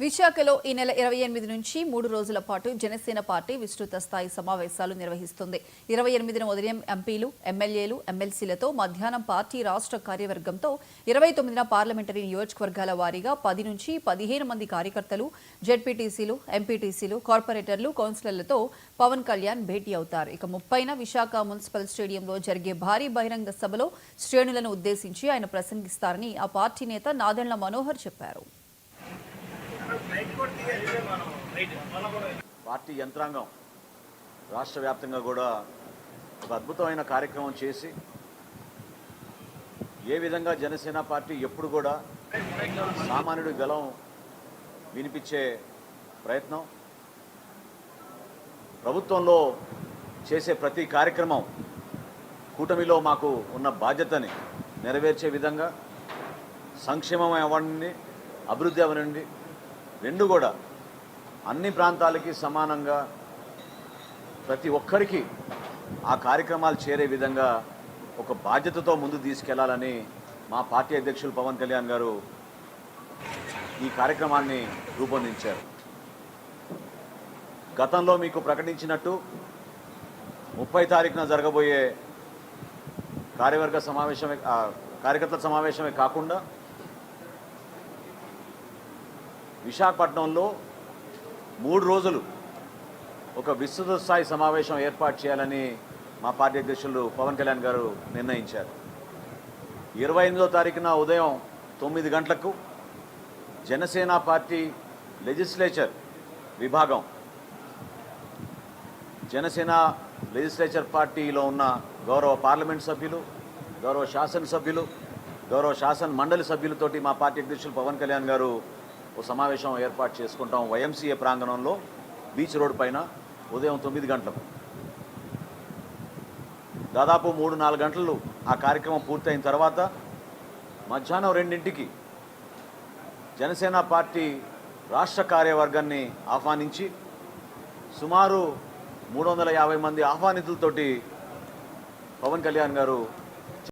విశాఖలో ఈ నెల 28 నుంచి 3 రోజుల పాటు జనసేన పార్టీ విస్తృత స్థాయి సమావేశాలు నిర్వహిస్తుంది. 28న ఉదయం ఎంపీలు, ఎమ్మెల్యేలు, ఎమ్మెల్సీలతో, మధ్యాహ్నం పార్టీ రాష్ట్ర కార్యవర్గంతో, 29న పార్లమెంటరీ నియోజకవర్గాల వారీగా 10 నుంచి 15 మంది కార్యకర్తలు, జెడ్పీటీసీలు, ఎంపీటీసీలు, కార్పొరేటర్లు, కౌన్సిలర్లతో పవన్ కళ్యాణ్ భేటీ అవుతారు. ఇక 30న విశాఖ మున్సిపల్ స్టేడియంలో జరిగే భారీ బహిరంగ సభలో శ్రేణులను ఉద్దేశించి ఆయన ప్రసంగిస్తారని ఆ పార్టీ నేత నాదెండ్ల మనోహర్ చెప్పారు. పార్టీ యంత్రాంగం రాష్ట్ర వ్యాప్తంగా కూడా ఒక అద్భుతమైన కార్యక్రమం చేసి ఏ విధంగా జనసేన పార్టీ ఎప్పుడు కూడా సామాన్యుడి గలం వినిపించే ప్రయత్నం, ప్రభుత్వంలో చేసే ప్రతి కార్యక్రమం కూటమిలో మాకు ఉన్న బాధ్యతని నెరవేర్చే విధంగా, సంక్షేమం అవ్వండి, అభివృద్ధి అవ్వనండి, రెండు కూడా అన్ని ప్రాంతాలకి సమానంగా ప్రతి ఒక్కరికి ఆ కార్యక్రమాలు చేరే విధంగా ఒక బాధ్యతతో ముందు తీసుకెళ్లాలని మా పార్టీ అధ్యక్షులు పవన్ కళ్యాణ్ గారు ఈ కార్యక్రమాన్ని రూపొందించారు. గతంలో మీకు ప్రకటించినట్టు 30 తారీఖున జరగబోయే కార్యకర్తల సమావేశమే కాకుండా విశాఖపట్నంలో 3 రోజులు ఒక విస్తృత స్థాయి సమావేశం ఏర్పాటు చేయాలని మా పార్టీ అధ్యక్షులు పవన్ కళ్యాణ్ గారు నిర్ణయించారు. 28వ తారీఖున ఉదయం 9 గంటలకు జనసేన పార్టీ లెజిస్లేచర్ విభాగం, జనసేన లెజిస్లేచర్ పార్టీలో ఉన్న గౌరవ పార్లమెంట్ సభ్యులు, గౌరవ శాసనసభ్యులు, గౌరవ శాసన మండలి సభ్యులతోటి మా పార్టీ అధ్యక్షులు పవన్ కళ్యాణ్ గారు ఓ సమావేశం ఏర్పాటు చేసుకుంటాం. వైఎంసీఏ ప్రాంగణంలో బీచ్ రోడ్ పైన ఉదయం 9 గంటలకు. దాదాపు 3-4 గంటలు ఆ కార్యక్రమం పూర్తయిన తర్వాత మధ్యాహ్నం 2ంటికి జనసేన పార్టీ రాష్ట్ర కార్యవర్గాన్ని ఆహ్వానించి సుమారు 350 మంది ఆహ్వానితులతోటి పవన్ కళ్యాణ్ గారు